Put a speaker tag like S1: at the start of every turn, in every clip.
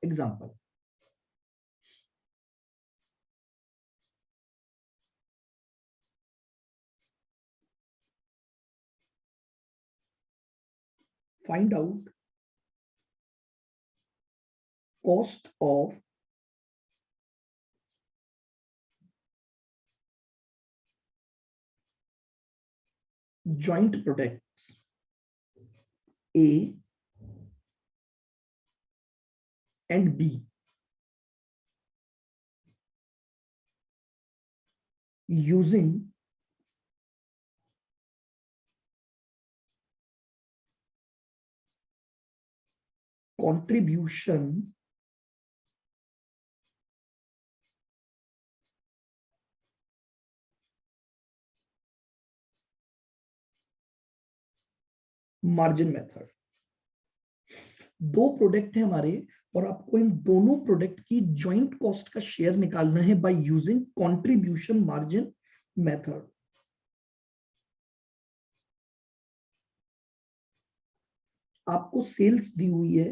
S1: Example, find out cost of joint products A and B using contribution margin method. दो product है हमारे और आपको इन दोनों प्रोडक्ट की ज्वाइंट कॉस्ट का शेयर निकालना है by using contribution margin method. आपको सेल्स दी हुई है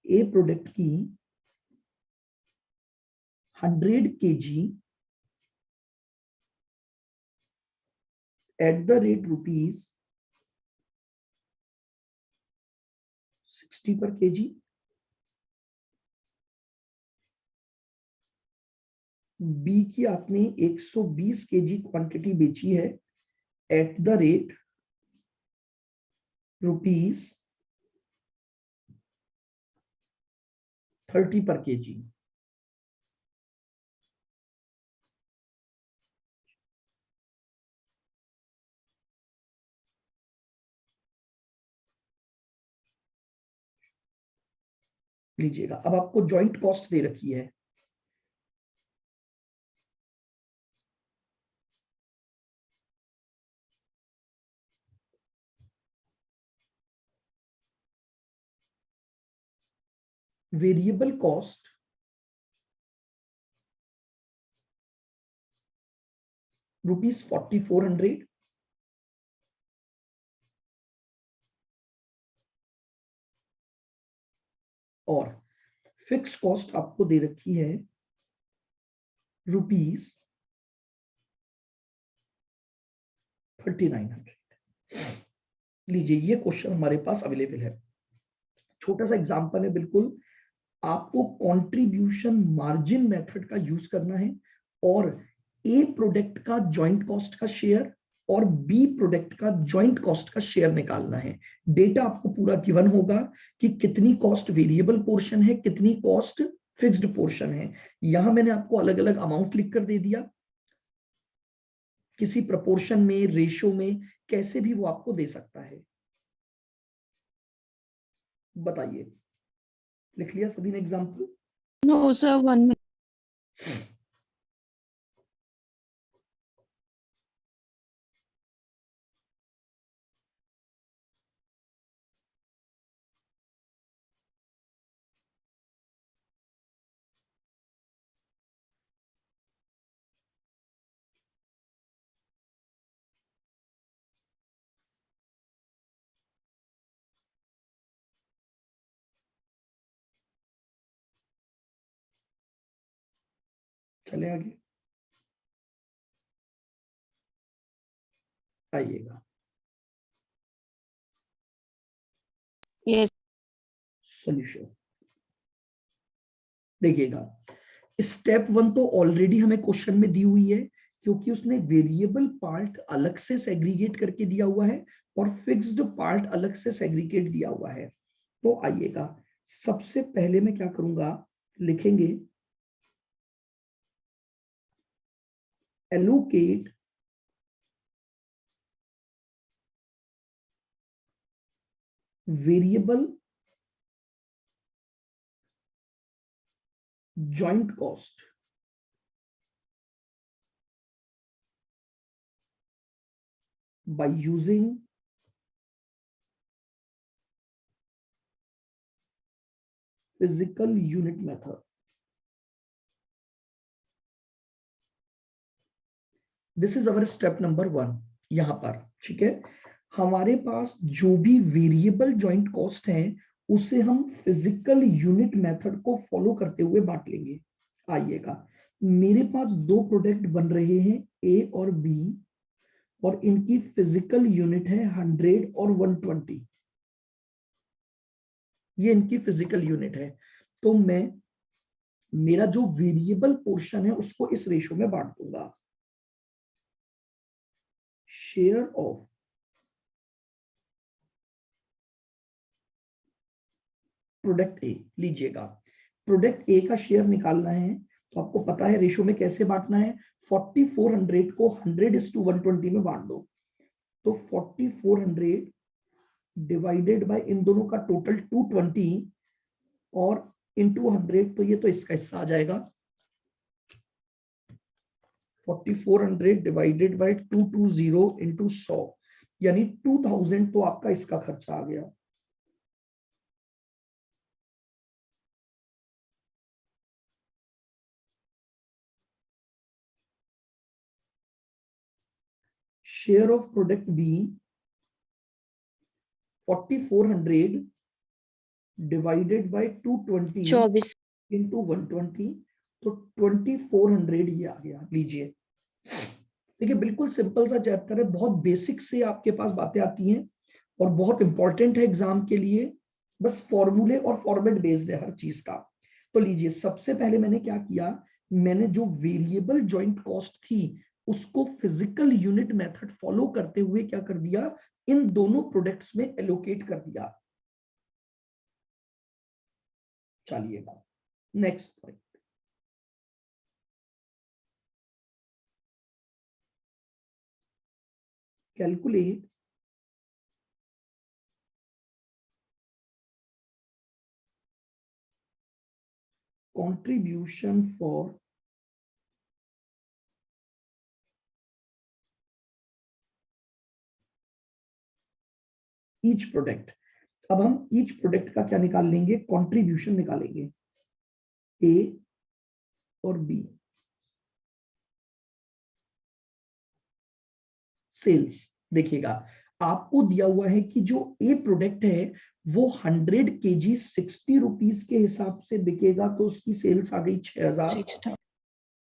S1: ए प्रोडक्ट की 100 kg eight the rate rupees 60 पर केजी, बी की आपने 120 केजी क्वांटिटी बेची है एट द रेट रुपीज 30 पर केजी। लीजिएगा, अब आपको जॉइंट कॉस्ट दे रखी है, वेरिएबल कॉस्ट रुपीज 4400 और फिक्स कॉस्ट आपको दे रखी है रुपीज 3900। लीजिए, ये क्वेश्चन हमारे पास अवेलेबल है। छोटा सा एग्जांपल है, बिल्कुल आपको कंट्रीब्यूशन मार्जिन मेथड का यूज करना है और ए प्रोडक्ट का जॉइंट कॉस्ट का शेयर और बी प्रोडक्ट का जॉइंट कॉस्ट का शेयर निकालना है। डेटा आपको पूरा गिवन होगा कि कितनी कॉस्ट वेरिएबल पोर्शन है, कितनी कॉस्ट फिक्स्ड पोर्शन है। यहां मैंने आपको अलग अलग अमाउंट लिखकर दे दिया, किसी प्रपोर्शन में, रेशो में, कैसे भी वो आपको दे सकता है। बताइए, लिख लिया सभी ने एग्जाम्पल?
S2: No sir, 1 minute.
S1: चले आगे, आइएगा।
S2: यस।
S1: सॉल्यूशन देखिएगा, स्टेप 1 तो ऑलरेडी हमें क्वेश्चन में दी हुई है, क्योंकि उसने वेरिएबल पार्ट अलग से सेग्रीगेट करके दिया हुआ है और फिक्स्ड पार्ट अलग से सेग्रीगेट दिया हुआ है। तो आइएगा, सबसे पहले मैं क्या करूंगा, लिखेंगे allocate variable joint cost by using physical unit method। This is our step number 1। यहां पर ठीक है, हमारे पास जो भी वेरिएबल जॉइंट कॉस्ट है उसे हम फिजिकल यूनिट मेथड को फॉलो करते हुए बांट लेंगे। आइएगा, मेरे पास दो प्रोडक्ट बन रहे हैं ए और बी, और इनकी फिजिकल यूनिट है 100 और 120। ये इनकी फिजिकल यूनिट है। तो मैं मेरा जो वेरिएबल पोर्शन है उसको इस रेशो में बांट दूंगा। शेयर ऑफ प्रोडक्ट ए, लीजिएगा प्रोडक्ट ए का शेयर निकालना है, तो आपको पता है रेशो में कैसे बांटना है। 4400 को 100:120 में बांट दो। तो 4400 डिवाइडेड बाय इन दोनों का टोटल 220 और इंटू 100, तो ये तो इसका हिस्सा आ जाएगा। 4400 डिवाइडेड बाय 220 इंटू 100, यानी 2000 तो आपका इसका खर्चा आ गया। Share of product B 4400 divided by 220
S2: 24
S1: into 120, तो 2400 ये आ गया। लीजिए, देखिए बिल्कुल सिंपल सा चैप्टर है, बहुत बेसिक से आपके पास बातें आती हैं और बहुत इंपॉर्टेंट है एग्जाम के लिए। बस फॉर्मूले और फॉर्मेट बेस्ड है हर चीज का। तो लीजिए, सबसे पहले मैंने क्या किया, मैंने जो वेरिएबल जॉइंट कॉस्ट थी उसको फिजिकल यूनिट मेथड फॉलो करते हुए क्या कर दिया, इन दोनों प्रोडक्ट्स में एलोकेट कर दिया। चलिएगा next point, calculate contribution for each product. अब हम ईच प्रोडक्ट का क्या निकाल लेंगे, कंट्रीब्यूशन निकालेंगे, ए और बी। सेल्स, देखिएगा आपको दिया हुआ है कि जो ए प्रोडक्ट है वो 100 kg 60 रुपीज के हिसाब से बिकेगा, तो उसकी सेल्स आ गई 6000।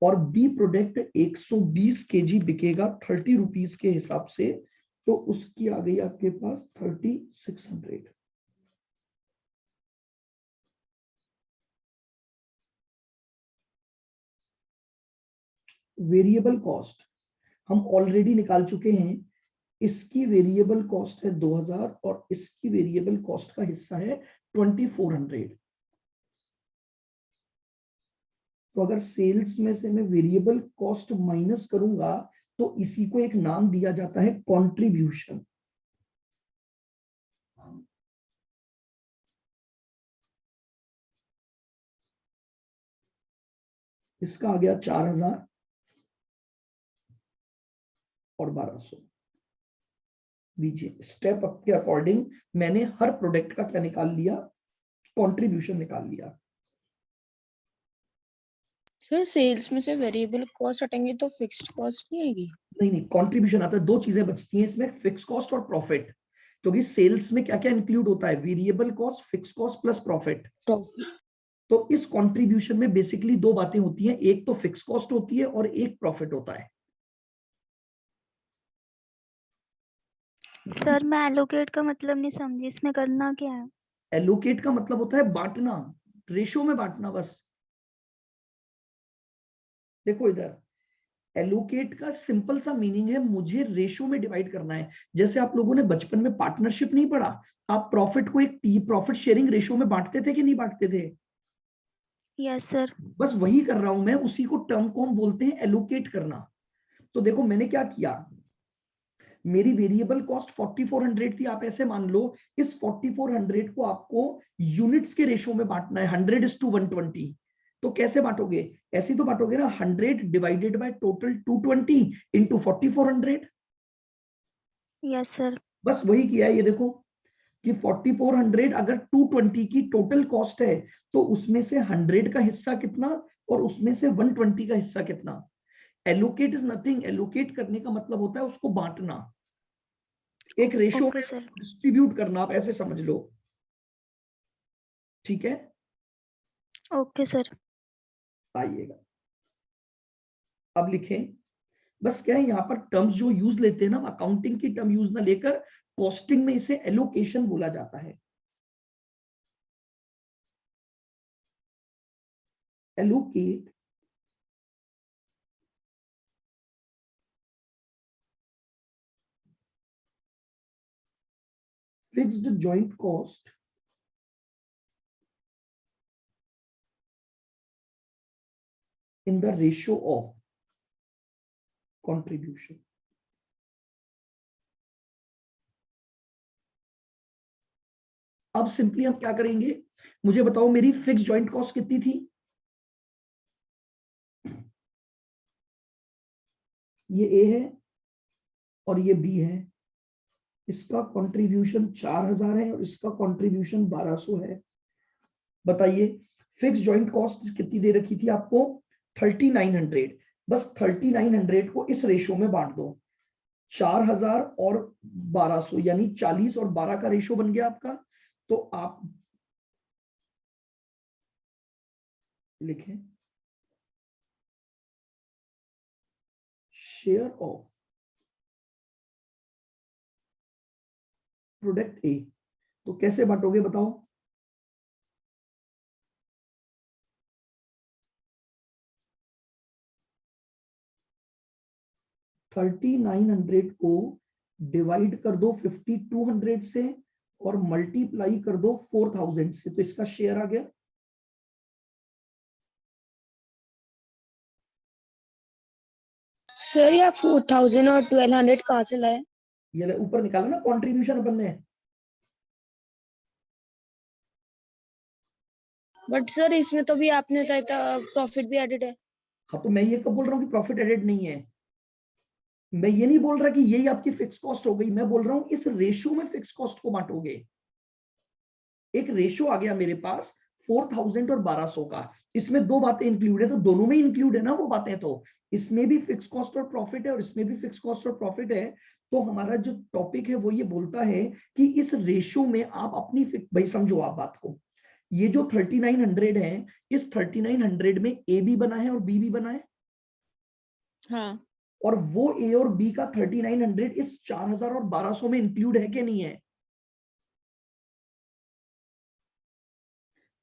S1: और बी प्रोडक्ट 120 kg बिकेगा 30 रुपीज के हिसाब से, तो उसकी आ गई आपके पास 3600। वेरिएबल कॉस्ट हम ऑलरेडी निकाल चुके हैं, इसकी वेरिएबल कॉस्ट है 2000 और इसकी वेरिएबल कॉस्ट का हिस्सा है 2400। तो अगर सेल्स में से मैं वेरिएबल कॉस्ट माइनस करूंगा तो इसी को एक नाम दिया जाता है कंट्रीब्यूशन। इसका आ गया 4000 और 1200। लीजिए, स्टेप अप के अकॉर्डिंग मैंने हर प्रोडक्ट का क्या निकाल लिया, कंट्रीब्यूशन निकाल लिया।
S2: सर सेल्स में से वेरिएबल कॉस्ट हटेंगे तो फिक्स्ड कॉस्ट नहीं आएगी?
S1: नहीं, कंट्रीब्यूशन आता है, दो चीजें बचती हैं इसमें, फिक्स कॉस्ट और प्रॉफिट। क्योंकि सेल्स में क्या क्या इंक्लूड होता है, variable cost, fix cost plus profit. तो इस कंट्रीब्यूशन में बेसिकली दो बातें होती हैं, एक तो फिक्स कॉस्ट होती है और एक प्रॉफिट होता है।
S3: सर मैं एलोकेट का मतलब नहीं समझी, इसमें करना क्या है?
S1: एलोकेट का मतलब होता है बांटना, रेशो में बांटना बस। देखो इधर, एलोकेट का सिंपल सा मीनिंग है मुझे रेशो में डिवाइड करना है। जैसे आप लोगों ने बचपन में पार्टनरशिप नहीं पढ़ा, आप प्रॉफिट को एक प्रॉफिट शेयरिंग रेशो में बांटते थे कि नहीं बांटते थे?
S3: Yes sir.
S1: बस वही कर रहा हूं मैं, उसी को टर्म को हम बोलते हैं एलोकेट करना। तो देखो मैंने क्या किया, मेरी वेरिएबल कॉस्ट 4400 थी, आप ऐसे मान लो इस 4400 को आपको यूनिट्स के रेशो में बांटना है 100:120। तो कैसे बांटोगे, ऐसे तो बांटोगे ना, 100 divided by total 220 into 4400।
S3: Yes sir.
S1: बस वही किया है। ये देखो कि 4400 अगर 220 की टोटल कॉस्ट है तो उसमें से 100 का हिस्सा कितना और उसमें से 120 का हिस्सा कितना। एलोकेट इज नथिंग, एलोकेट करने का मतलब होता है उसको बांटना, एक रेशो में डिस्ट्रीब्यूट करना, आप ऐसे समझ लो। ठीक है,
S3: ओके सर।
S1: आइएगा अब लिखें। बस क्या है, यहाँ पर टर्म्स जो यूज लेते हैं ना, अकाउंटिंग की टर्म यूज ना लेकर कॉस्टिंग में इसे एलोकेशन बोला जाता है। Allocate fixed joint cost in the ratio of contribution। अब सिंपली हम क्या करेंगे, मुझे बताओ मेरी फिक्स जॉइंट कॉस्ट कितनी थी? ये ए है और ये बी है, इसका कंट्रीब्यूशन 4000 है और इसका कंट्रीब्यूशन 1200 है। बताइए फिक्स जॉइंट कॉस्ट कितनी दे रखी थी आपको? 3900। बस 3900 को इस रेशो में बांट दो, 4000 और 1200 यानी 40 और 12 का रेशो बन गया आपका। तो आप लिखें शेयर ऑफ प्रोडक्ट ए। तो कैसे बांटोगे बताओ? $3900 को डिवाइड कर दो 5200 से और मल्टीप्लाई कर दो 4000 से, तो इसका शेयर आ गया।
S2: सर ये 4000 और 1200 कहाँ से लाए?
S1: ये ऊपर निकाला ना कंट्रीब्यूशन अपन ने।
S2: बट सर इसमें तो भी आपने बताया था प्रॉफिट भी एडेड है।
S1: हाँ तो मैं ये कब बोल रहा हूँ कि प्रॉफिट एडेड नहीं है? मैं ये नहीं बोल रहा कि यही आपकी फिक्स कॉस्ट हो गई, मैं बोल रहा हूं इस रेशियो में फिक्स कॉस्ट को बांटोगे। एक रेशियो आ गया मेरे पास 4000 और 1200 का, इसमें दो बातें इंक्लूड है, तो दोनों में इंक्लूड है ना वो बातें। तो इसमें भी फिक्स कॉस्ट और प्रॉफिट है और इसमें भी फिक्स कॉस्ट और प्रॉफिट है। तो हमारा जो टॉपिक है वो ये बोलता है कि इस रेशियो में आप अपनी भाई समझो आप बात को, ये जो 3900 है, इस 3900 में ए भी बना है और बी भी बना है।
S2: हाँ।
S1: और वो ए और बी का 3900 इस 4000 और 1200 में इंक्लूड है कि नहीं है?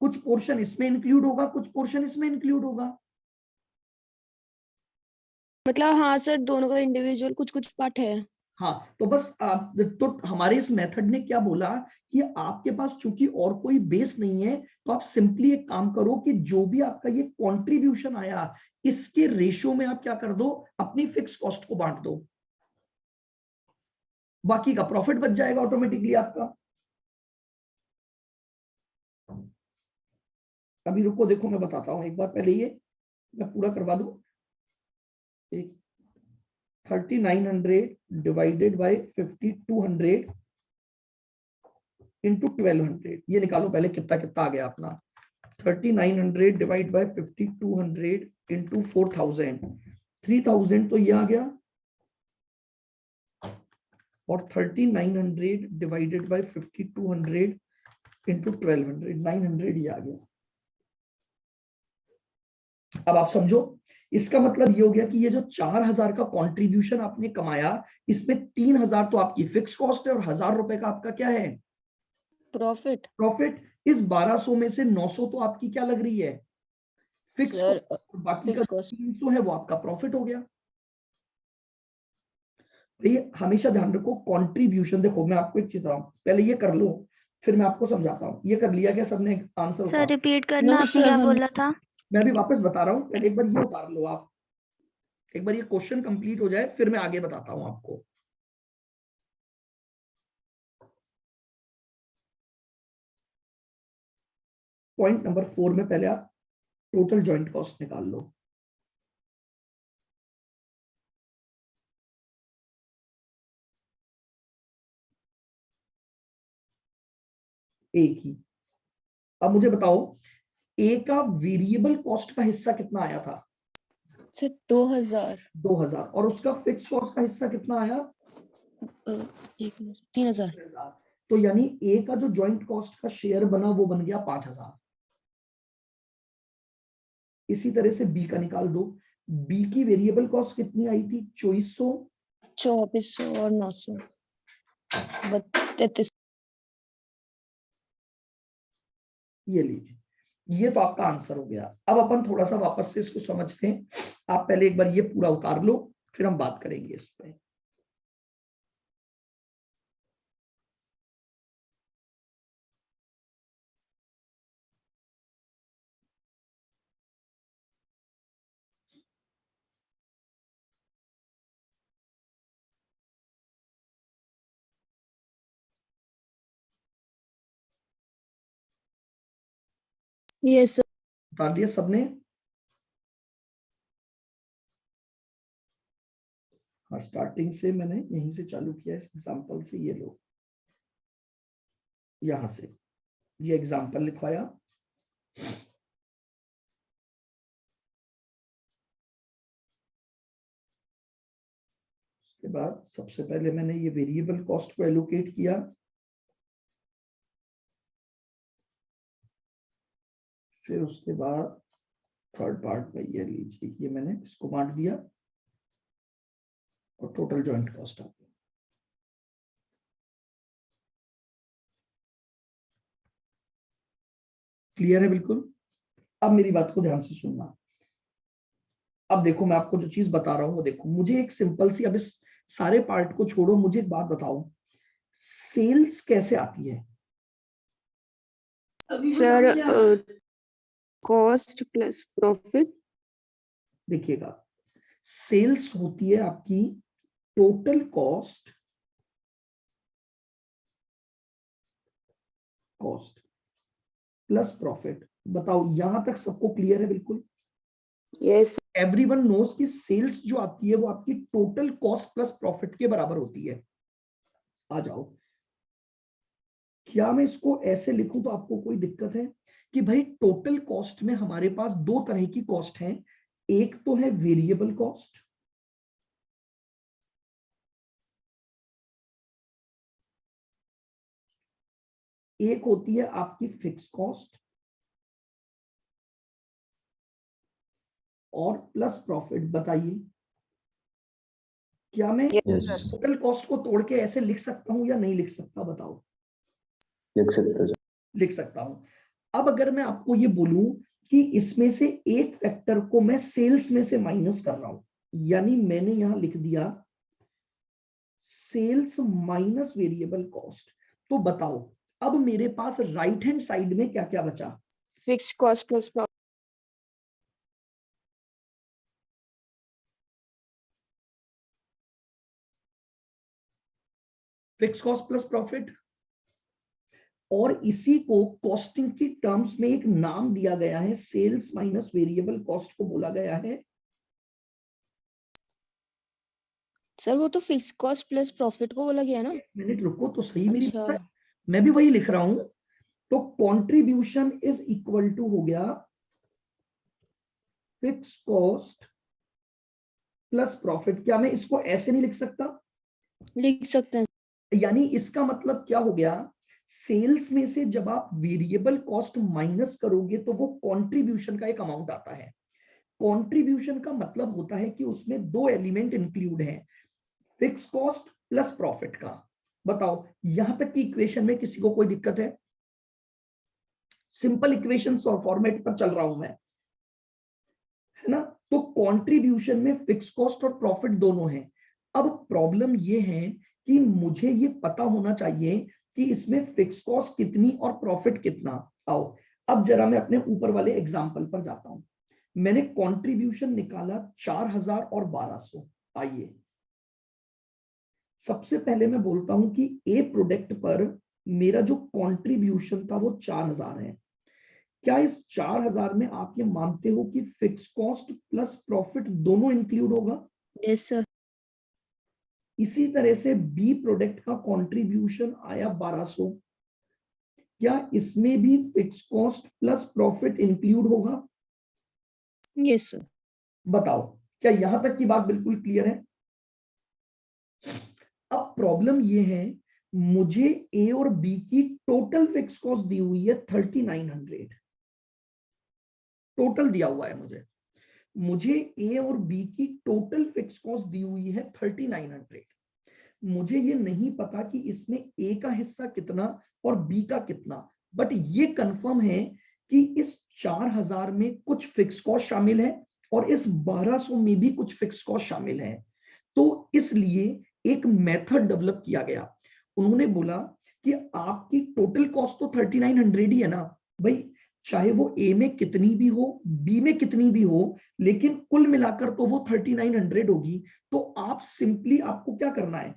S1: कुछ पोर्शन इसमें इंक्लूड होगा, कुछ पोर्शन इसमें इंक्लूड होगा।
S2: मतलब हाँ सर, दोनों का इंडिविजुअल कुछ कुछ पार्ट है।
S1: हाँ तो बस तो हमारे इस मेथड ने क्या बोला कि आपके पास चूंकि और कोई बेस नहीं है, तो आप सिंपली एक काम करो कि जो भी आपका ये कंट्रीब्यूशन आया, इसके रेशियो में आप क्या कर दो, अपनी फिक्स कॉस्ट को बांट दो, बाकी का प्रॉफिट बच जाएगा ऑटोमेटिकली आपका। अभी रुको, देखो मैं बताता हूं एक बार, पहले ये मैं पूरा करवा दूं। एक 3900 डिवाइडेड बाय 5200 इंटू 1200, ये निकालो पहले कितना कितना आ गया अपना। 3900 डिवाइड बाय 5200 इंटू 4000, 3000 तो ये आ गया, और 3900 डिवाइडेड बाय 5200 इंटू 1200, 900 ये आ गया। अब आप समझो, इसका मतलब ये हो गया कि ये जो 4000 का कंट्रीब्यूशन आपने कमाया, इसमें 3000 तो आपकी फिक्स कॉस्ट है और 1000 रुपए का आपका क्या है?
S2: प्रॉफिट।
S1: प्रॉफिट। इस 1200 में से 900 तो आपकी क्या लग रही है? Fix
S2: sir
S1: cost. बाकी का
S2: फिक्स कॉस्ट।
S1: 300 है वो आपका प्रॉफिट हो गया। ये हमेशा ध्यान रखो, कंट्रीब्यूशन। देखो मैं आपको एक चीज बताऊं, पहले ये कर लो फिर मैं आपको समझाता हूँ। ये कर लिया क्या सबने आंसर?
S3: सर रिपीट करना,
S2: नो
S3: आपने
S2: सर
S3: क्या
S2: हम।
S3: बोला था?
S1: मैं अभी वापस बता रहा हूँ, पहले एक बार ये उतार लो आप, एक बार ये क्वेश्चन कंप्लीट हो जाए फिर मैं आगे बताता हूँ आपको। पॉइंट नंबर 4 में पहले आप टोटल जॉइंट कॉस्ट निकाल लो। ए की। अब मुझे बताओ ए का वेरिएबल कॉस्ट का हिस्सा कितना आया था?
S2: सर 2000।
S1: 2000। और उसका फिक्स कॉस्ट का हिस्सा कितना आया?
S2: 3000।
S1: तो यानी ए का जो ज्वाइंट कॉस्ट का शेयर बना वो बन गया 5000। इसी तरह से बी का निकाल दो। बी की वेरिएबल कॉस्ट कितनी आई थी? 2400,
S2: 2400 और 900 33।
S1: ये लीजिए, ये तो आपका आंसर हो गया। अब अपन थोड़ा सा वापस से इसको समझते हैं। आप पहले एक बार ये पूरा उतार लो, फिर हम बात करेंगे इस पे।
S2: यस
S1: उतार दिया सबने? हाँ, स्टार्टिंग से मैंने यहीं से चालू किया, इस एग्जांपल से। ये लो, यहां से ये एग्जांपल लिखवाया। उसके बाद सबसे पहले मैंने ये वेरिएबल कॉस्ट को एलोकेट किया, फिर उसके बाद थर्ड पार्ट में ये लीजिए, ये मैंने इसको बांट दिया और टोटल जॉइंट कॉस्ट आ गई। क्लियर है बिल्कुल? अब मेरी बात को ध्यान से सुनना। अब देखो, मैं आपको जो चीज बता रहा हूं वो देखो। मुझे एक सिंपल सी, अब इस सारे पार्ट को छोड़ो, मुझे एक बात बताओ, सेल्स कैसे आती है?
S2: Sir, cost plus profit.
S1: देखिएगा, सेल्स होती है आपकी टोटल कॉस्ट प्लस प्रॉफिट। बताओ, यहां तक सबको क्लियर है बिल्कुल?
S2: यस
S1: एवरीवन नोस कि सेल्स जो आती है वो आपकी टोटल कॉस्ट प्लस प्रॉफिट के बराबर होती है। आ जाओ, क्या मैं इसको ऐसे लिखूं तो आपको कोई दिक्कत है? कि भाई टोटल कॉस्ट में हमारे पास दो तरह की कॉस्ट है। एक तो है वेरिएबल कॉस्ट, एक होती है आपकी फिक्स कॉस्ट, और प्लस प्रॉफिट। बताइए, क्या मैं
S2: यस
S1: टोटल कॉस्ट को तोड़ के ऐसे लिख सकता हूं या नहीं लिख सकता? बताओ। लिख सकता हूं। अब अगर मैं आपको ये बोलूं कि इसमें से एक फैक्टर को मैं सेल्स में से माइनस कर रहा हूं, यानी मैंने यहां लिख दिया सेल्स माइनस वेरिएबल कॉस्ट, तो बताओ अब मेरे पास राइट हैंड साइड में क्या क्या बचा?
S2: Fix cost plus profit.
S1: Fix cost plus profit. और इसी को कॉस्टिंग की टर्म्स में एक नाम दिया गया है, सेल्स माइनस वेरिएबल कॉस्ट को बोला गया है।
S2: सर वो तो फिक्स कॉस्ट प्लस प्रॉफिट को बोला गया ना।
S1: एक मिनट रुको तो सही, मेरी
S2: अच्छा
S1: बात है, मैं भी वही लिख रहा हूं। तो कंट्रीब्यूशन इज इक्वल टू हो गया फिक्स कॉस्ट प्लस प्रॉफिट। क्या मैं इसको ऐसे नहीं लिख सकता?
S2: लिख सकते हैं।
S1: यानी इसका मतलब क्या हो गया? सेल्स में से जब आप वेरिएबल कॉस्ट माइनस करोगे तो वो कंट्रीब्यूशन का एक अमाउंट आता है। कंट्रीब्यूशन का मतलब होता है कि उसमें दो एलिमेंट इंक्लूड हैं, फिक्स कॉस्ट प्लस प्रॉफिट का। बताओ, यहां तक की इक्वेशन में किसी को कोई दिक्कत है? सिंपल इक्वेशन फॉर्मेट पर चल रहा हूं मैं, है ना? तो कंट्रीब्यूशन में फिक्स कॉस्ट और प्रॉफिट दोनों हैं। अब प्रॉब्लम ये है कि मुझे ये पता होना चाहिए कि इसमें फिक्स कॉस्ट कितनी और प्रॉफिट कितना। आओ, अब जरा मैं अपने ऊपर वाले एग्जांपल पर जाता हूं। मैंने कंट्रीब्यूशन निकाला 4000 और 1200। आइए, सबसे पहले मैं बोलता हूं कि ए प्रोडक्ट पर मेरा जो कंट्रीब्यूशन था वो 4000 है। क्या इस 4000 में आप ये मानते हो कि फिक्स कॉस्ट प्लस प्रॉफिट दोनों इंक्लूड होगा?
S2: Yes sir.
S1: इसी तरह से बी प्रोडक्ट का कंट्रीब्यूशन आया 1200। क्या इसमें भी fix cost plus profit include होगा?
S2: Yes sir.
S1: बताओ, क्या यहां तक की बात बिल्कुल क्लियर है? अब प्रॉब्लम ये है, मुझे ए और बी की टोटल फिक्स कॉस्ट दी हुई है 3900, टोटल दिया हुआ है मुझे ए और बी की टोटल फिक्स कॉस्ट दी हुई है 3900। मुझे ये नहीं पता कि इसमें ए का हिस्सा कितना और बी का कितना, बट ये कंफर्म है कि इस 4000 में कुछ फिक्स कॉस्ट शामिल है और इस 1200 में भी कुछ फिक्स कॉस्ट शामिल है। तो इसलिए एक मेथड डेवलप किया गया। उन्होंने बोला कि आपकी टोटल कॉस्ट तो 3900 ही है ना भाई, चाहे वो ए में कितनी भी हो, बी में कितनी भी हो, लेकिन कुल मिलाकर तो वो 3900 होगी। तो आप सिंपली, आपको क्या करना है,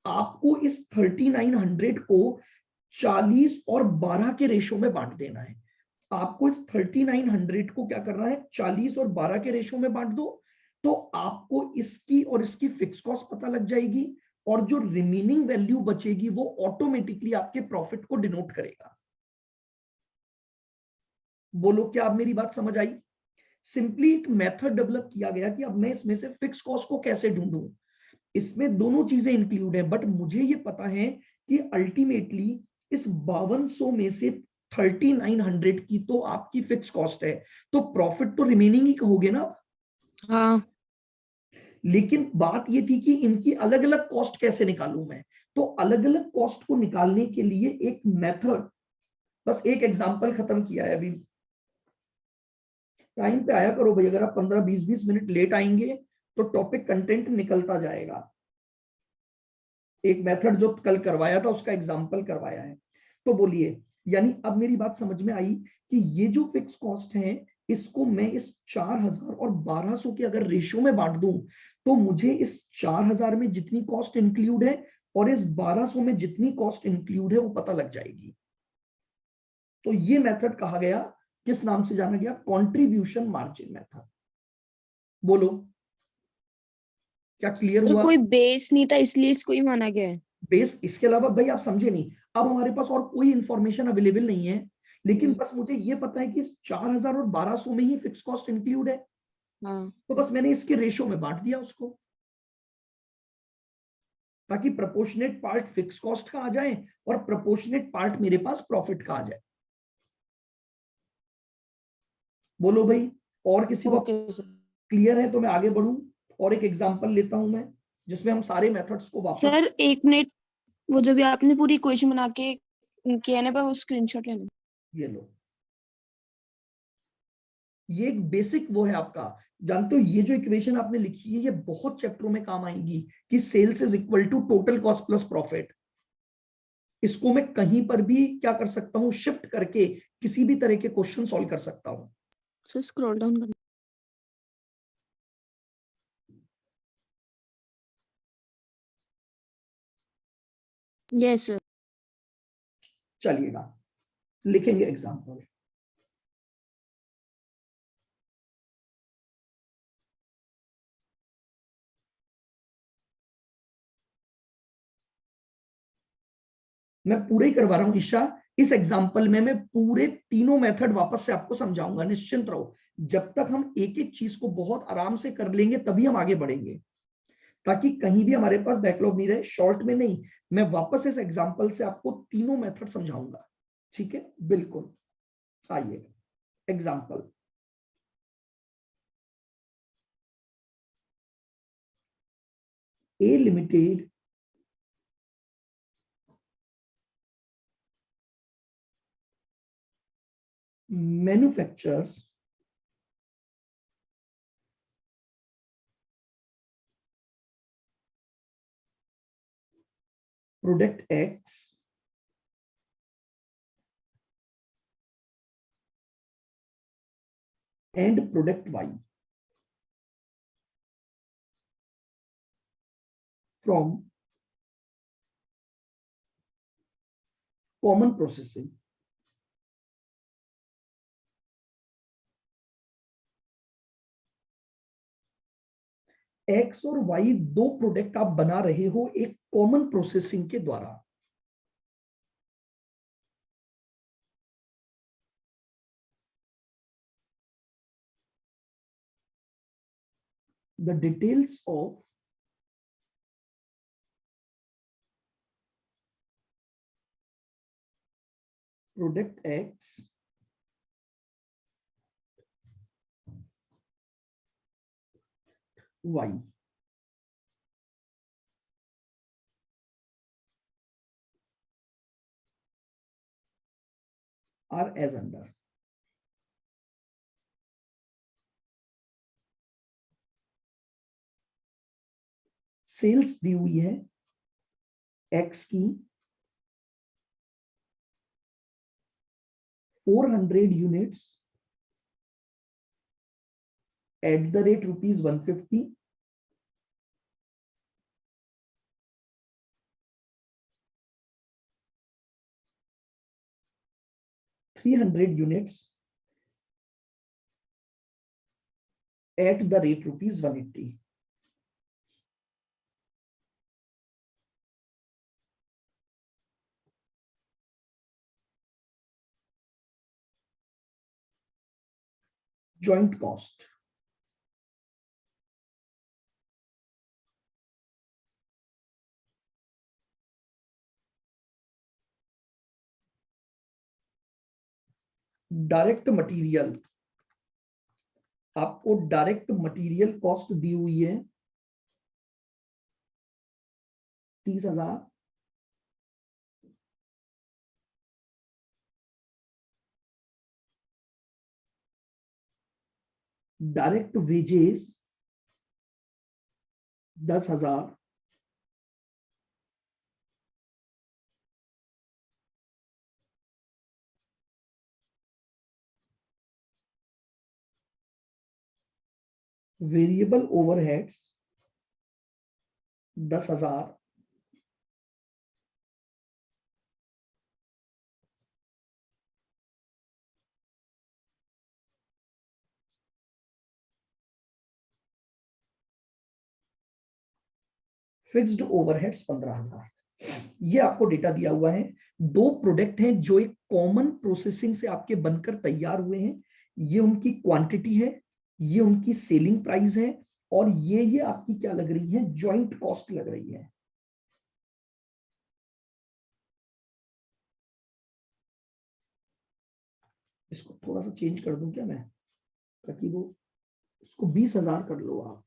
S1: आपको इस 3900 को 40 और 12 के रेशो में बांट देना है। आपको इस 3900 को क्या करना है, 40 और 12 के रेशो में बांट दो, तो आपको इसकी और इसकी फिक्स कॉस्ट पता लग जाएगी, और जो रिमेनिंग वैल्यू बचेगी वो ऑटोमेटिकली आपके प्रॉफिट को डिनोट करेगा। बोलो, क्या अब मेरी बात समझ आई? सिंपली एक मेथड डेवलप किया गया कि अब मैं इसमें से फिक्स कॉस्ट को कैसे ढूंढूं। इसमें दोनों चीजें इंक्लूड है, बट मुझे ये पता है कि अल्टीमेटली इस 5200 में से 3900 की तो आपकी फिक्स कॉस्ट है, तो प्रॉफिट तो रिमेनिंग ही कहोगे ना।
S2: हाँ
S1: लेकिन बात ये थी कि इनकी अलग अलग कॉस्ट कैसे निकालूं मैं। तो अलग अलग कॉस्ट को निकालने के लिए एक मेथड, बस एक एग्जांपल खत्म किया है अभी। टाइम पे आया करो भाई, अगर आप 15-20 मिनट लेट आएंगे तो टॉपिक कंटेंट निकलता जाएगा। एक मेथड जो कल करवाया था उसका एग्जांपल करवाया है। तो बोलिए, यानी अब मेरी बात समझ में आई कि ये जो फिक्स कॉस्ट है, इसको मैं इस 4000 और 1200 के अगर रेशियो में बांट दूं, तो मुझे इस 4000 में जितनी कॉस्ट इंक्लूड है और इस 1200 में जितनी कॉस्ट इंक्लूड है वो पता लग जाएगी। तो ये मेथड कहा गया, किस नाम से जाना गया, कंट्रीब्यूशन मार्जिन मेथड। बोलो, क्या क्लियर
S2: सर,
S1: हुआ?
S2: कोई बेस नहीं था इसलिए इसको ही माना गया है।
S1: बेस, इसके अलावा भाई आप समझे नहीं, अब हमारे पास और कोई इंफॉर्मेशन अवेलेबल नहीं है, लेकिन बस मुझे ये पता है कि इस 4000 और 1200 में ही फिक्स कॉस्ट इंक्लूड है,
S2: हाँ
S1: तो बस मैंने इसके रेशो में बांट दिया उसको, ताकि प्रोपोर्शनेट पार्ट फिक्स कॉस्ट का आ जाए और प्रोपोर्शनेट पार्ट मेरे पास प्रॉफिट का आ जाए। बोलो भाई, और किसी को
S2: ओके सर।
S1: क्लियर है तो मैं आगे बढ़ूं, और एक एग्जांपल लेता हूं मैं, जिसमें हम सारे मेथड्स को वापस।
S2: सर 1 मिनट, वो जो भी आपने पूरी इक्वेशन बना के किया ना, वो स्क्रीनशॉट लेना।
S1: ये लो, ये एक बेसिक वो है आपका, जानते हो ये जो इक्वेशन आपने लिखी है ये बहुत चैप्टरों में काम आएगी, कि sales is equal to total cost plus profit. इसको मैं कहीं पर भी क्या कर सकता हूं, शिफ्ट करके किसी भी तरह के क्वेश्चन सॉल्व कर सकता हूं।
S2: सर स्क्रॉल डाउन करना। Yes sir.
S1: चलिएगा, लिखेंगे एग्जांपल। मैं पूरे ही करवा रहा हूं ईशा, इस एग्जाम्पल में मैं पूरे तीनों मेथड वापस से आपको समझाऊंगा, निश्चिंत रहो। जब तक हम एक एक चीज को बहुत आराम से कर लेंगे तभी हम आगे बढ़ेंगे, ताकि कहीं भी हमारे पास बैकलॉग नहीं रहे, शॉर्ट में नहीं। मैं वापस इस एग्जाम्पल से आपको तीनों मेथड समझाऊंगा, ठीक है? बिल्कुल, आइए example. A limited manufactures product X and product Y from common processing. X और Y दो प्रोडक्ट आप बना रहे हो एक कॉमन प्रोसेसिंग के द्वारा। The details of product X Y are as under sales दी हुई है एक्स की 400 units at the rate ₹150 300 units at the rate ₹180। Joint cost direct material, आपको डायरेक्ट मटेरियल कॉस्ट दी हुई है 30,000। Direct wages 10,000। Variable overheads 10,000। Fixed overheads 15,000। ये आपको डेटा दिया हुआ है। दो प्रोडक्ट हैं जो एक कॉमन प्रोसेसिंग से आपके बनकर तैयार हुए हैं। ये उनकी क्वांटिटी है, ये उनकी सेलिंग प्राइस है, और ये आपकी क्या लग रही है, जॉइंट कॉस्ट लग रही है। इसको थोड़ा सा चेंज कर दूं क्या मैं, ताकि वो इसको 20,000 कर लो आप।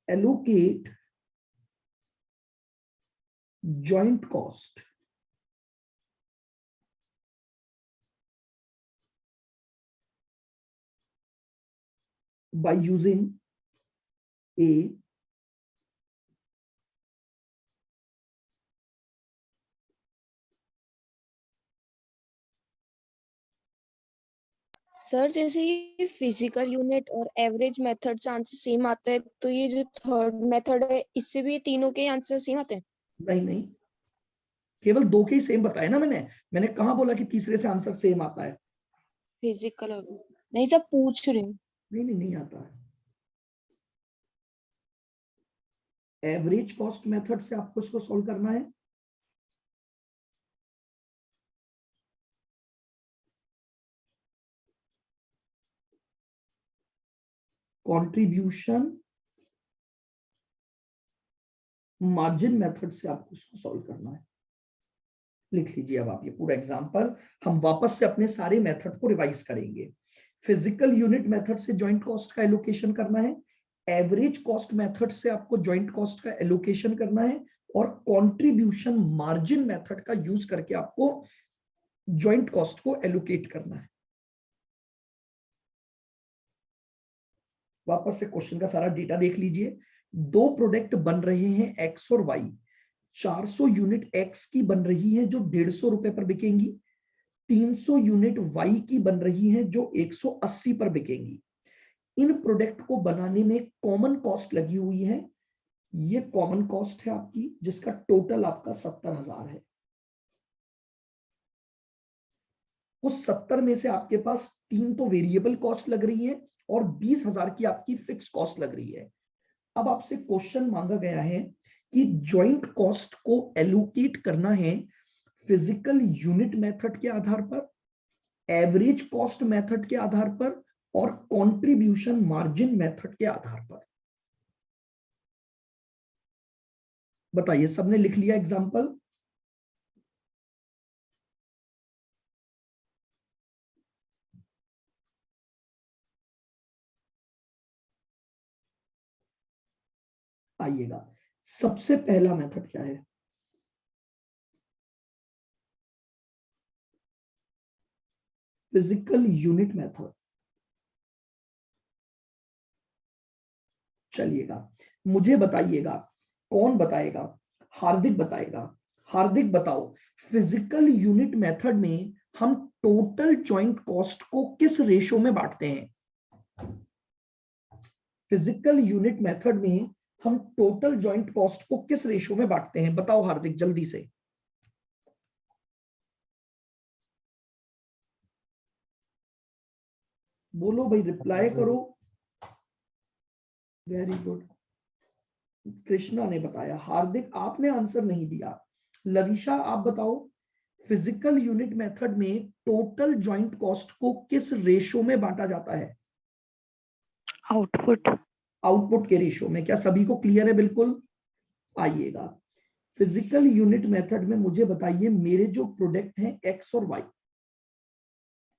S1: allocate joint cost by using a
S2: sir जैसे ये फिजिकल यूनिट और एवरेज मेथड से आंसर सेम आता है, तो ये जो थर्ड मेथड है इससे भी तीनों के आंसर सेम आते हैं?
S1: नहीं नहीं, केवल दो के ही सेम बताए ना मैंने कहा बोला कि तीसरे से आंसर सेम आता है।
S2: फिजिकल और नहीं सर, पूछ रही हूँ।
S1: नहीं आता है। एवरेज कॉस्ट मेथड से आपको इसको सॉल्व करना है। कंट्रीब्यूशन मार्जिन मेथड से आपको इसको सॉल्व करना है। लिख लीजिए अब आप ये पूरा एग्जांपल। हम वापस से अपने सारे मेथड को रिवाइज करेंगे। फिजिकल यूनिट मेथड से जॉइंट कॉस्ट का एलोकेशन करना है, एवरेज कॉस्ट मेथड से आपको जॉइंट कॉस्ट का एलोकेशन करना है, और कंट्रीब्यूशन मार्जिन मेथड का यूज करके आपको जॉइंट कॉस्ट को एलोकेट करना है। वापस से क्वेश्चन का सारा डेटा देख लीजिए। दो प्रोडक्ट बन रहे हैं एक्स और वाई। 400 यूनिट एक्स की बन रही है जो 150 रुपए पर बिकेंगी। 300 यूनिट वाई की बन रही है जो 180 पर बिकेंगी। इन प्रोडक्ट को बनाने में कॉमन कॉस्ट लगी हुई है। ये कॉमन कॉस्ट है आपकी, जिसका टोटल आपका 70,000 है। उस 70 में से आपके पास 3 तो वेरिएबल कॉस्ट लग रही है और 20,000 की आपकी फिक्स कॉस्ट लग रही है। अब आपसे क्वेश्चन मांगा गया है कि जॉइंट कॉस्ट को एलोकेट करना है फिजिकल यूनिट मेथड के आधार पर, एवरेज कॉस्ट मेथड के आधार पर, और कंट्रीब्यूशन मार्जिन मेथड के आधार पर। बताइए, सबने लिख लिया एग्जाम्पल? आइएगा, सबसे पहला मेथड क्या है? Physical unit method. चलिएगा, मुझे बताइएगा, कौन बताएगा? हार्दिक बताएगा। हार्दिक बताओ, फिजिकल यूनिट मेथड में हम टोटल जॉइंट कॉस्ट को किस रेशो में बांटते हैं? फिजिकल यूनिट मेथड में हम टोटल जॉइंट कॉस्ट को किस रेशो में बांटते हैं? बताओ हार्दिक, जल्दी से। बोलो भाई, रिप्लाई करो। वेरी गुड, कृष्णा ने बताया। हार्दिक, आपने आंसर नहीं दिया। लविशा, आप बताओ, फिजिकल यूनिट मेथड में टोटल जॉइंट कॉस्ट को किस रेशो में बांटा जाता है?
S3: आउटपुट।
S1: आउटपुट के रेशो में। क्या सभी को क्लियर है? बिल्कुल। आइएगा, फिजिकल यूनिट मेथड में मुझे बताइए, मेरे जो प्रोडक्ट हैं एक्स और वाई,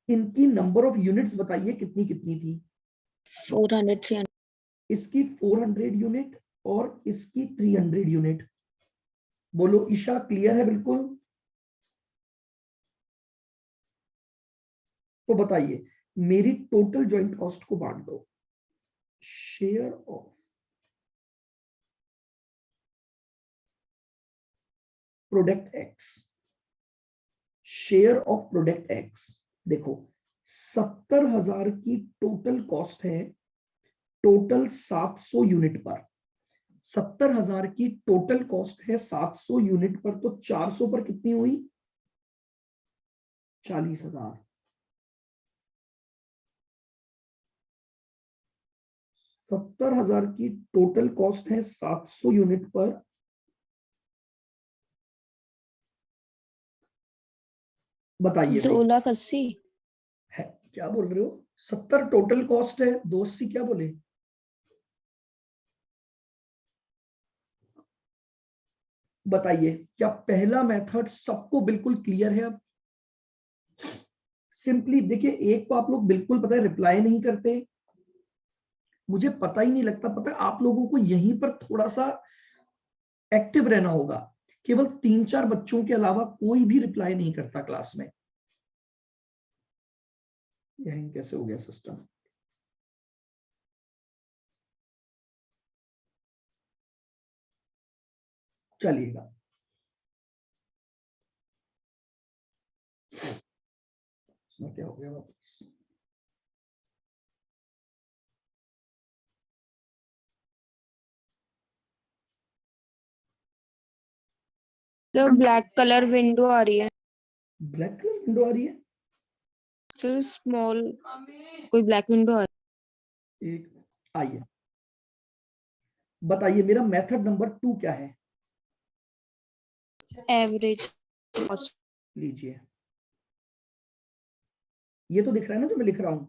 S1: इनकी नंबर ऑफ यूनिट्स बताइए कितनी कितनी थी?
S2: 400 300।
S1: इसकी 400 यूनिट और इसकी 300 यूनिट। बोलो ईशा, क्लियर है? बिल्कुल। तो बताइए, मेरी टोटल जॉइंट कॉस्ट को बांट दो। Share of product x, share of product x. देखो, 70,000 की टोटल कॉस्ट है, टोटल 700 यूनिट पर। 70,000 की टोटल कॉस्ट है 700 यूनिट पर, तो 400 पर कितनी हुई? 40,000। 70,000 की टोटल कॉस्ट है 700 यूनिट पर, बताइए भाई।
S2: 2,80,000।
S1: है, क्या बोल रहे हो? 70 टोटल कॉस्ट है, 280 क्या बोले? बताइए, क्या पहला मेथड सबको बिल्कुल क्लियर है? अब सिंपली देखिए, एक तो आप लोग बिल्कुल पता है रिप्लाई नहीं करते, मुझे पता ही नहीं लगता। पता है, आप लोगों को यहीं पर थोड़ा सा एक्टिव रहना होगा। केवल 3-4 बच्चों के अलावा कोई भी रिप्लाई नहीं करता क्लास में। यही कैसे हो गया सिस्टम? चलिएगा, इसमें क्या हो गया वापस?
S2: तो ब्लैक कलर विंडो आ रही है,
S1: ब्लैक कलर विंडो आ रही है?
S2: तो स्मॉल कोई ब्लैक विंडो आ
S1: एक, आइए बताइए, मेरा मेथड नंबर 2 क्या है?
S2: रही है। Average cost.
S1: लीजिए, ये तो दिख रहा है ना जो मैं लिख रहा हूं?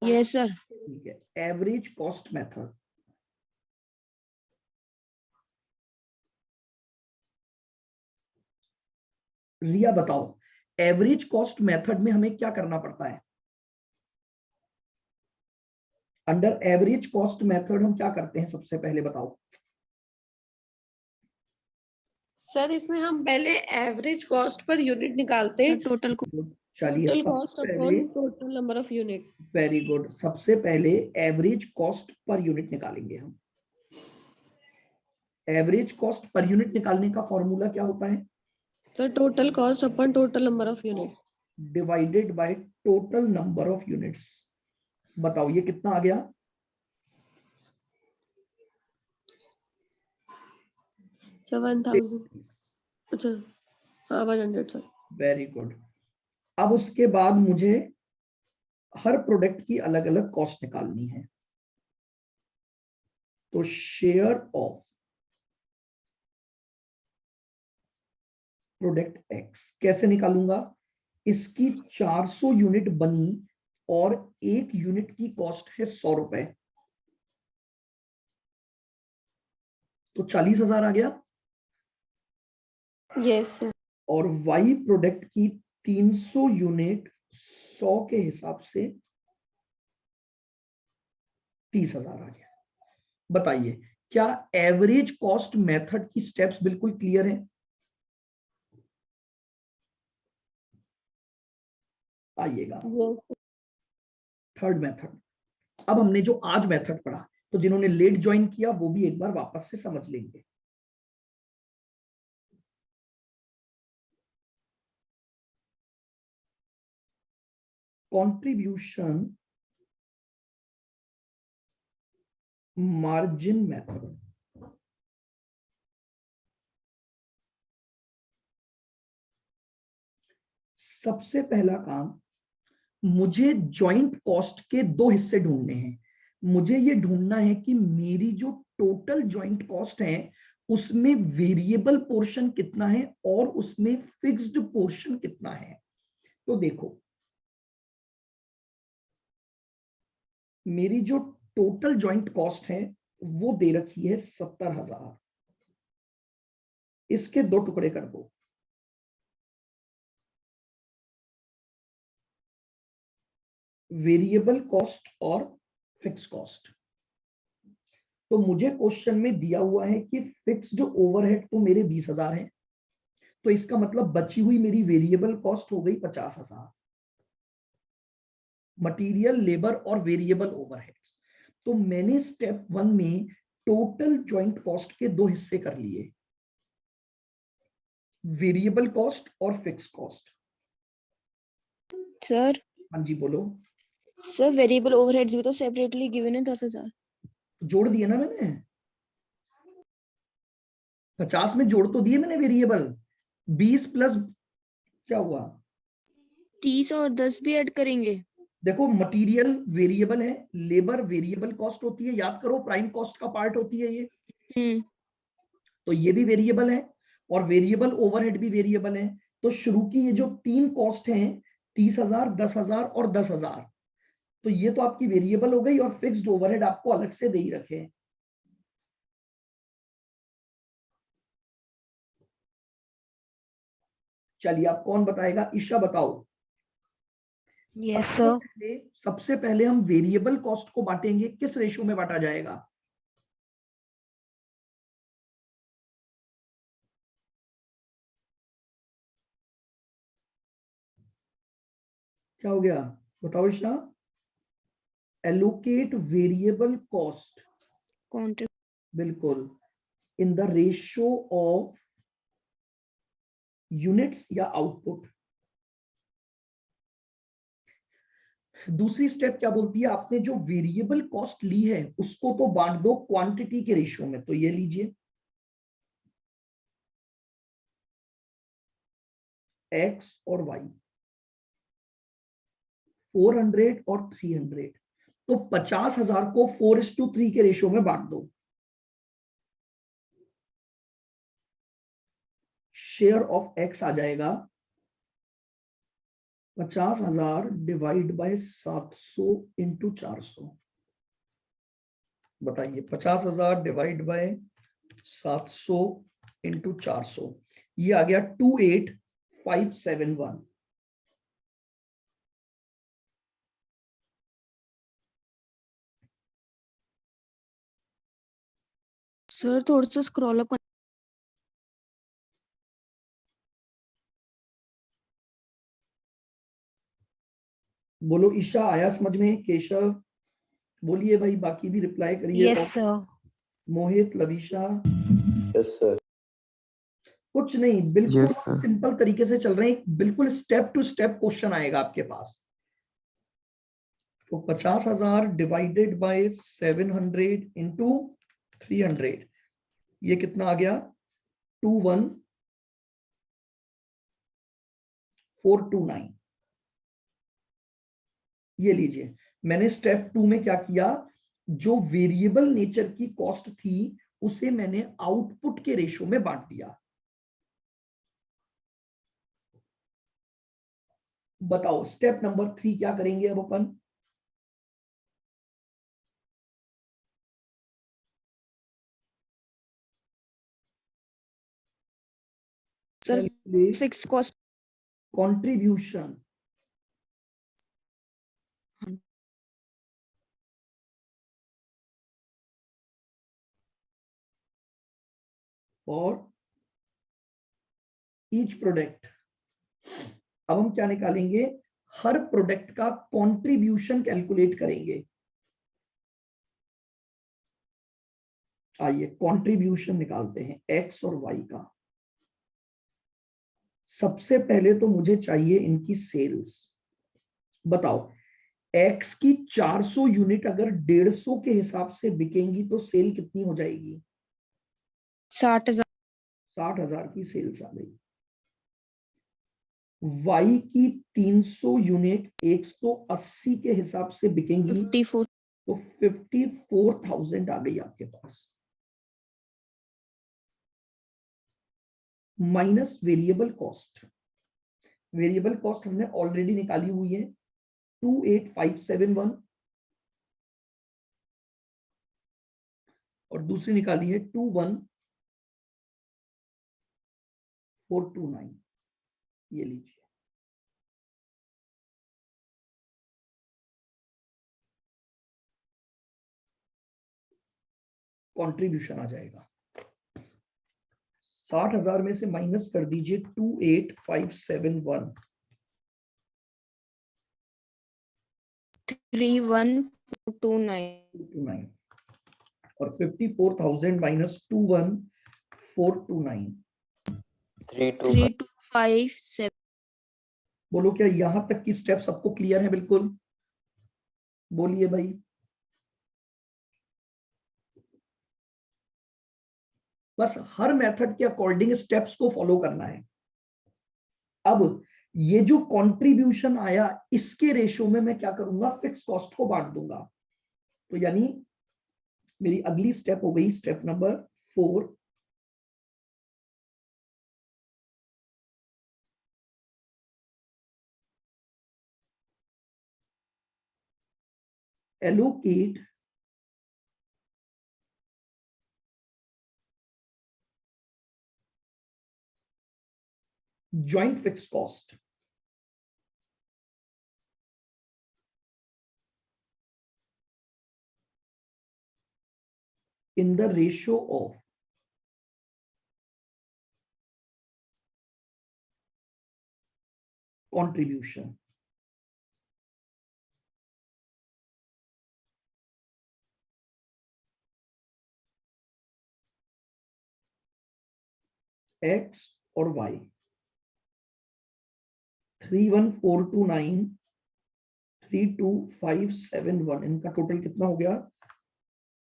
S2: Yes sir.
S1: ठीक है, एवरेज कॉस्ट मेथड। रिया बताओ, एवरेज कॉस्ट मेथड में हमें क्या करना पड़ता है? अंडर एवरेज कॉस्ट मेथड हम क्या करते हैं सबसे पहले, बताओ?
S4: सर इसमें हम पहले एवरेज कॉस्ट पर यूनिट निकालते हैं।
S2: टोटल
S1: चलिए,
S4: टोटल कॉस्ट
S1: सबसे पहले,
S4: upon total number of unit.
S1: Very good, सबसे पहले एवरेज कॉस्ट पर यूनिट निकालेंगे हम। एवरेज कॉस्ट पर यूनिट निकालने का फॉर्मूला क्या होता है?
S4: Sir total cost upon total number of unit
S1: divided by total number of units. बताओ ये कितना आ गया?
S4: सर 1000। अच्छा हाँ 100 सर।
S1: Very good. अब उसके बाद मुझे हर प्रोडक्ट की अलग अलग कॉस्ट निकालनी है। तो शेयर ऑफ प्रोडक्ट एक्स कैसे निकालूंगा? इसकी 400 यूनिट बनी और एक यूनिट की कॉस्ट है 100 रुपए, तो 40,000 आ गया।
S4: Yes sir.
S1: और वाई प्रोडक्ट की 300 यूनिट 100 के हिसाब से 30,000 आ गया। बताइए क्या एवरेज कॉस्ट मेथड की स्टेप्स बिल्कुल क्लियर है? आइएगा
S4: यस
S1: थर्ड मेथड। अब हमने जो आज मेथड पढ़ा, तो जिन्होंने लेट ज्वाइन किया वो भी एक बार वापस से समझ लेंगे। Contribution margin method. सबसे पहला काम, मुझे जॉइंट कॉस्ट के दो हिस्से ढूंढने हैं। मुझे ये ढूंढना है कि मेरी जो टोटल जॉइंट कॉस्ट है उसमें वेरिएबल पोर्शन कितना है और उसमें फिक्स्ड पोर्शन कितना है। तो देखो मेरी जो टोटल जॉइंट कॉस्ट है वो दे रखी है 70,000। इसके दो टुकड़े कर दो, वेरिएबल कॉस्ट और फिक्स कॉस्ट। तो मुझे क्वेश्चन में दिया हुआ है कि फिक्स्ड ओवरहेड तो मेरे 20,000 है, तो इसका मतलब बची हुई मेरी वेरिएबल कॉस्ट हो गई 50,000। मटेरियल, लेबर और वेरिएबल ओवरहेड्स। तो मैंने स्टेप 1 में टोटल जॉइंट कॉस्ट के दो हिस्से कर लिए, वेरिएबल कॉस्ट और फिक्स कॉस्ट।
S2: सर
S1: हाँ जी बोलो।
S2: सर वेरिएबल ओवरहेड्स भी तो सेपरेटली गिवन है 10,000।
S1: जोड़ दिए ना मैंने, 50 में जोड़ तो दिए मैंने वेरिएबल, 20 प्लस क्या हुआ,
S2: 30 और 10 भी ऐड करेंगे।
S1: देखो मटेरियल वेरिएबल है, लेबर वेरिएबल कॉस्ट होती है, याद करो प्राइम कॉस्ट का पार्ट होती है ये, तो ये भी वेरिएबल है और वेरिएबल ओवरहेड भी वेरिएबल है। तो शुरू की ये जो तीन कॉस्ट हैं 30,000, 10,000 और 10,000, तो ये तो आपकी वेरिएबल हो गई और फिक्स्ड ओवरहेड आपको अलग से दे ही रखे हैं। चलिए आप कौन बताएगा, ईशा बताओ।
S3: Yes sir.
S1: सबसे पहले हम वेरिएबल कॉस्ट को बांटेंगे, किस रेशियो में बांटा जाएगा? क्या हो गया बताओ ईशा। एलोकेट वेरिएबल कॉस्ट, बिल्कुल, in the ratio of units या आउटपुट। दूसरी स्टेप क्या बोलती है, आपने जो वेरिएबल कॉस्ट ली है उसको तो बांट दो क्वांटिटी के रेशियो में। तो ये लीजिए एक्स और वाई, 400 और 300, तो 50,000 को 4:3 के रेशियो में बांट दो। शेयर ऑफ एक्स आ जाएगा 50,000 डिवाइड बाय 700 इंटू 400। बताइए 50,000 डिवाइड बाय 700 इंटू 400, ये आ गया 28,571।
S2: सर थोड़ा सा स्क्रॉल अप।
S1: बोलो ईशा आया समझ में? केशव बोलिए भाई, बाकी भी रिप्लाई करिए।
S3: यस
S1: और
S3: सर।
S1: मोहित, लविशा,
S5: यस सर।
S1: कुछ नहीं, बिल्कुल
S5: यस सर।
S1: सिंपल तरीके से चल रहे हैं, बिल्कुल स्टेप टू स्टेप क्वेश्चन आएगा आपके पास। तो 50,000 डिवाइडेड बाय 700 इंटू 300, ये कितना आ गया 21,429। ये लीजिए, मैंने स्टेप 2 में क्या किया, जो वेरिएबल नेचर की कॉस्ट थी उसे मैंने आउटपुट के रेशियो में बांट दिया। बताओ स्टेप नंबर 3 क्या करेंगे अब अपन?
S2: Sir
S1: calculate
S2: fix cost
S1: contribution for each product. अब हम क्या निकालेंगे, हर प्रोडक्ट का कंट्रीब्यूशन कैलकुलेट करेंगे। आइए कंट्रीब्यूशन निकालते हैं एक्स और वाई का। सबसे पहले तो मुझे चाहिए इनकी सेल्स। बताओ एक्स की 400 यूनिट अगर 150 के हिसाब से बिकेंगी तो सेल कितनी हो जाएगी?
S2: 60,000
S1: 60,000 की सेल्स आ गई। वाई की 300 यूनिट 180 के हिसाब से बिकेंगी
S2: 54
S1: तो 54,000 आ गई आपके पास। Minus variable cost. Variable cost हमने ऑलरेडी निकाली हुई है 28,571 और दूसरी निकाली है 21,429। ये लीजिए, कंट्रीब्यूशन आ जाएगा। 60,000 में से माइनस कर दीजिए 28,571
S2: 31,429
S1: और 54,000 माइनस 21,429।
S2: 3257
S1: बोलो क्या यहां तक की स्टेप सबको क्लियर है? बिल्कुल बोलिए भाई। बस हर मेथड के अकॉर्डिंग स्टेप्स को फॉलो करना है। अब ये जो कंट्रीब्यूशन आया इसके रेशो में मैं क्या करूंगा, फिक्स कॉस्ट को बांट दूंगा। तो यानी मेरी अगली स्टेप हो गई step number 4। Allocate joint fixed cost in the ratio of contribution. X और Y 31,429 32,571 इनका टोटल कितना हो गया?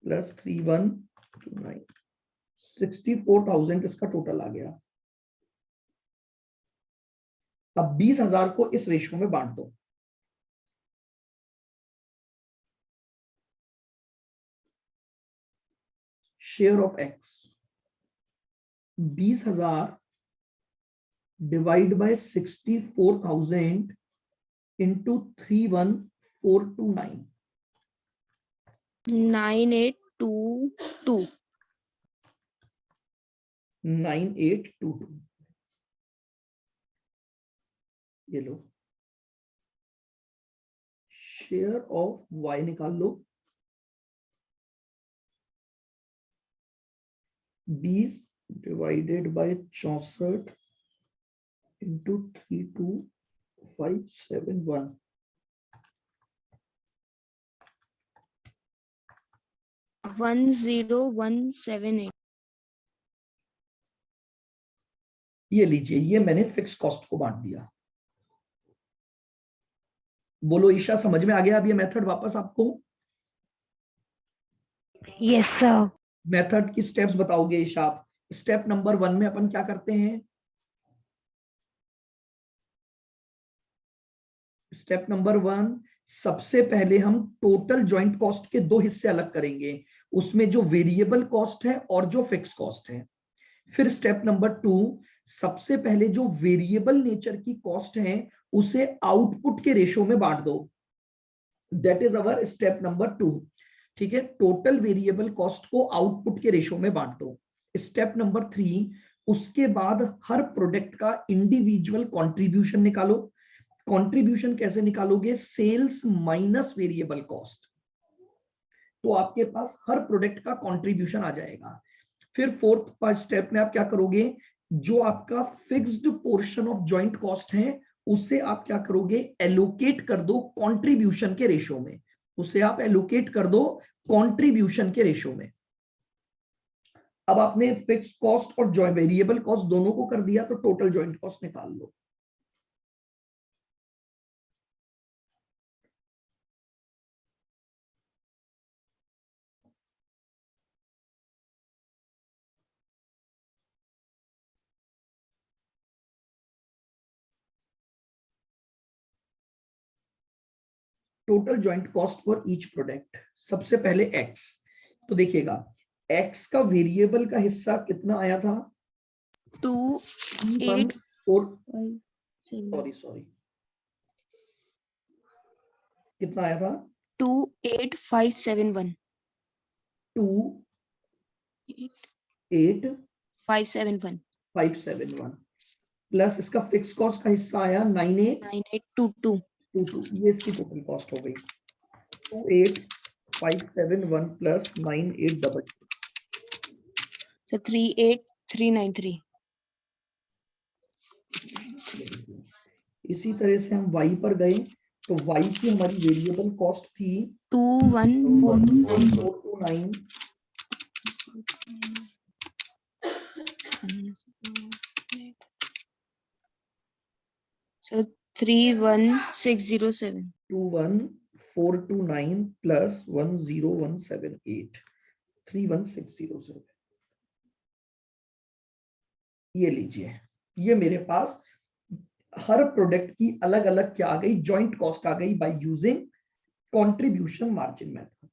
S1: प्लस 3129 64,000 इसका टोटल आ गया। अब 20,000 को इस रेशियो में बांट दो। Share of x 20,000 divide by 64,000 into 31,429
S2: 9822
S1: 9822। ये लो शेयर ऑफ वाई निकाल लो। 20 डिवाइडेड बाय 64 इंटू 32,571
S2: 10178
S1: ये लीजिए, ये मैंने फिक्स कॉस्ट को बांट दिया। बोलो ईशा समझ में आ गया अब ये मेथड वापस आपको?
S3: Yes sir.
S1: मेथड की स्टेप्स बताओगे ईशा आप? स्टेप नंबर 1 में अपन क्या करते हैं? स्टेप नंबर 1 सबसे पहले हम टोटल जॉइंट कॉस्ट के दो हिस्से अलग करेंगे, उसमें जो वेरिएबल कॉस्ट है और जो फिक्स कॉस्ट है। फिर स्टेप नंबर 2 सबसे पहले जो वेरिएबल नेचर की कॉस्ट है उसे आउटपुट के रेशो में बांट दो। That is our step number 2। ठीक है, टोटल वेरिएबल कॉस्ट को आउटपुट के रेशो में बांट दो। स्टेप नंबर 3 उसके बाद हर प्रोडक्ट का इंडिविजुअल कंट्रीब्यूशन निकालो। कंट्रीब्यूशन कैसे निकालोगे? सेल्स माइनस वेरिएबल कॉस्ट, तो आपके पास हर प्रोडक्ट का कंट्रीब्यूशन आ जाएगा। फिर फोर्थ स्टेप में आप क्या करोगे? जो आपका fixed portion of joint cost है उसे आप क्या करोगे? एलोकेट कर दो कंट्रीब्यूशन के रेशो में, उसे आप एलोकेट कर दो कंट्रीब्यूशन के रेशो में। अब आपने फिक्स कॉस्ट और वेरिएबल कॉस्ट दोनों को कर दिया, तो टोटल जॉइंट कॉस्ट निकाल लो। Total joint cost for each product. सबसे पहले एक्स, तो देखिएगा एक्स का वेरिएबल का हिस्सा कितना आया था?
S2: 2857
S1: सॉरी कितना आया था?
S2: 28571
S1: 28571 प्लस इसका फिक्स कॉस्ट का हिस्सा आया
S2: 9822
S1: ये इसकी टोटल कॉस्ट हो गई 28571 प्लस 9822,
S2: so 38393।
S1: इसी तरह से हम y पर गए, तो y की हमारी वेरिएबल कॉस्ट थी
S2: 21429 so 31607
S1: 21429 प्लस 10178 31607। ये लीजिए, ये मेरे पास हर प्रोडक्ट की अलग अलग क्या आ गई? जॉइंट कॉस्ट आ गई by using contribution margin method.